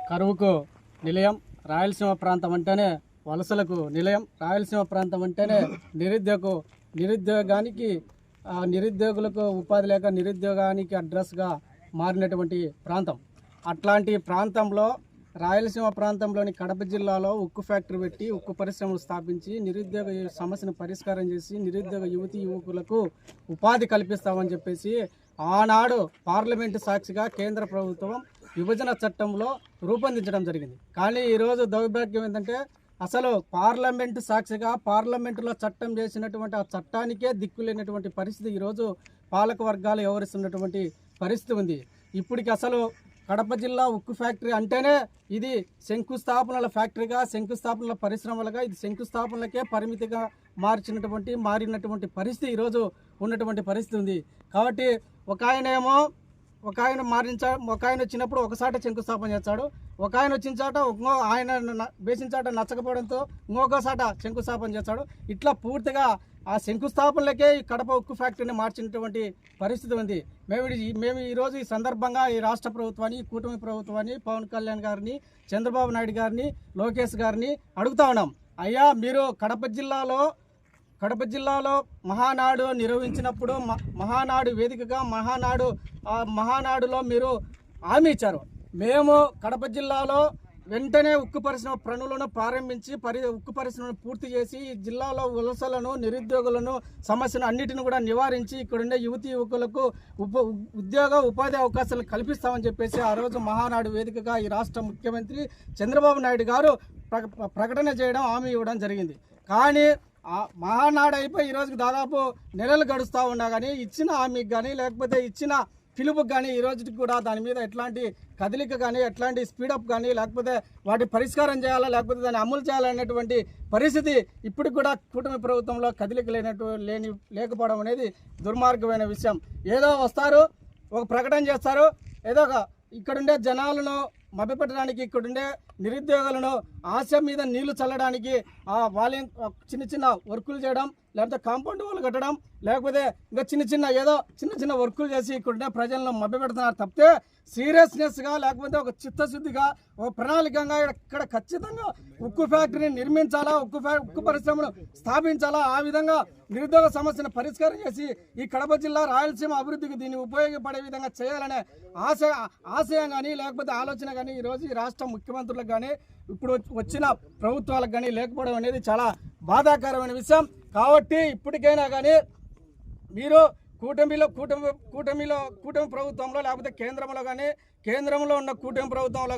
కరువుకు నిలయం, రాయలసీమ ప్రాంతం అంటేనే వలసలకు నిలయం, రాయలసీమ ప్రాంతం అంటేనే నిరుద్యోగానికి నిరుద్యోగులకు ఉపాధి లేక నిరుద్యోగానికి అడ్రస్గా మారినటువంటి ప్రాంతం. అట్లాంటి ప్రాంతంలో రాయలసీమ ప్రాంతంలోని కడప జిల్లాలో ఉక్కు ఫ్యాక్టరీ పెట్టి ఉక్కు పరిశ్రమలు స్థాపించి నిరుద్యోగ సమస్యను పరిష్కారం చేసి నిరుద్యోగ యువతీ యువకులకు ఉపాధి కల్పిస్తామని చెప్పేసి ఆనాడు పార్లమెంటు సాక్షిగా కేంద్ర ప్రభుత్వం విభజన చట్టంలో రూపొందించడం జరిగింది. కానీ ఈరోజు దౌర్భాగ్యం ఏంటంటే అసలు పార్లమెంటు సాక్షిగా పార్లమెంటులో చట్టం చేసినటువంటి ఆ చట్టానికే దిక్కులేనటువంటి పరిస్థితి ఈరోజు పాలక వర్గాలు వ్యవహరిస్తున్నటువంటి పరిస్థితి ఉంది. ఇప్పటికి అసలు కడప జిల్లా ఉక్కు ఫ్యాక్టరీ అంటేనే ఇది శంకుస్థాపనల ఫ్యాక్టరీగా, శంకుస్థాపనల పరిశ్రమలుగా, ఇది శంకుస్థాపనలకే పరిమితిగా మారినటువంటి పరిస్థితి ఈరోజు ఉన్నటువంటి పరిస్థితి ఉంది. కాబట్టి ఒక ఆయన వచ్చినప్పుడు ఒకసారి శంకుస్థాపన చేస్తాడు, ఒక ఆయన వచ్చిన చాట ఆయన వేసిన చాట నచ్చకపోవడంతో ఇంకొకసాట శంకుస్థాపన చేస్తాడు. ఇట్లా పూర్తిగా ఆ శంకుస్థాపనలకే ఈ కడప ఉక్కు ఫ్యాక్టరీని మార్చినటువంటి పరిస్థితి ఉంది. మేము ఈరోజు ఈ సందర్భంగా ఈ రాష్ట్ర ప్రభుత్వాన్ని, కూటమి ప్రభుత్వాన్ని, పవన్ కళ్యాణ్ గారిని, చంద్రబాబు నాయుడు గారిని, లోకేష్ గారిని అడుగుతా ఉన్నాం. అయ్యా, మీరు కడప జిల్లాలో మహానాడు నిర్వహించినప్పుడు మహానాడు వేదికగా మహానాడులో మీరు హామీ ఇచ్చారు. మేము కడప జిల్లాలో వెంటనే ఉక్కు పరిశ్రమ పనులను ప్రారంభించి ఉక్కు పరిశ్రమను పూర్తి చేసి ఈ జిల్లాలో వలసలను, నిరుద్యోగులను సమస్యను అన్నిటిని కూడా నివారించి ఇక్కడుండే యువతీ యువకులకు ఉపాధి అవకాశాలు కల్పిస్తామని చెప్పేసి ఆ రోజు మహానాడు వేదికగా ఈ రాష్ట్ర ముఖ్యమంత్రి చంద్రబాబు నాయుడు గారు ప్రకటన చేయడం, హామీ ఇవ్వడం జరిగింది. కానీ మహానాడు అయిపోయి ఈరోజుకి దాదాపు నెలలు గడుస్తూ ఉన్నా కానీ ఇచ్చిన హామీకి కానీ లేకపోతే ఇచ్చిన పిలుపుకి కానీ ఈ రోజుకి కూడా దాని మీద ఎట్లాంటి కదలిక కానీ ఎట్లాంటి స్పీడప్ కానీ లేకపోతే వాటి పరిష్కారం చేయాలా లేకపోతే దాన్ని అమలు చేయాలనేటువంటి పరిస్థితి ఇప్పటికి కూడా కూటమి ప్రభుత్వంలో కదలిక లేకపోవడం అనేది దుర్మార్గమైన విషయం. ఏదో వస్తారు, ఒక ప్రకటన చేస్తారు, ఏదో ఇక్కడుండే జనాలను మభ్యపెట్టడానికి, ఇక్కడుండే నిరుద్యోగులను ఆశ మీద నీళ్లు చల్లడానికి వాళ్ళ చిన్న వర్కులు చేయడం, లేకపోతే కాంపౌండ్ వాళ్ళు కట్టడం, లేకపోతే ఇంకా చిన్న వర్కులు చేసి ఇక్కడుండే ప్రజలను మభ్యపెడుతున్నారు తప్పితే సీరియస్నెస్గా లేకపోతే ఒక చిత్తశుద్ధిగా ఒక ప్రణాళికంగా ఇక్కడ ఖచ్చితంగా ఉక్కు ఫ్యాక్టరీని నిర్మించాలా, ఉక్కు పరిశ్రమను స్థాపించాలా, ఆ విధంగా నిరుద్యోగ సమస్యను పరిష్కారం చేసి ఈ కడప జిల్లా రాయలసీమ అభివృద్ధికి దీన్ని ఉపయోగపడే విధంగా చేయాలనే ఆశయం కానీ లేకపోతే ఆలోచన కానీ ఈరోజు ఈ రాష్ట్ర ముఖ్యమంత్రులకు కానీ ఇప్పుడు వచ్చిన ప్రభుత్వాలకు కానీ లేకపోవడం అనేది చాలా బాధాకరమైన విషయం. కాబట్టి ఇప్పటికైనా కానీ మీరు కూటమి ప్రభుత్వంలో లేకపోతే కేంద్రంలో ఉన్న కూటమి ప్రభుత్వంలో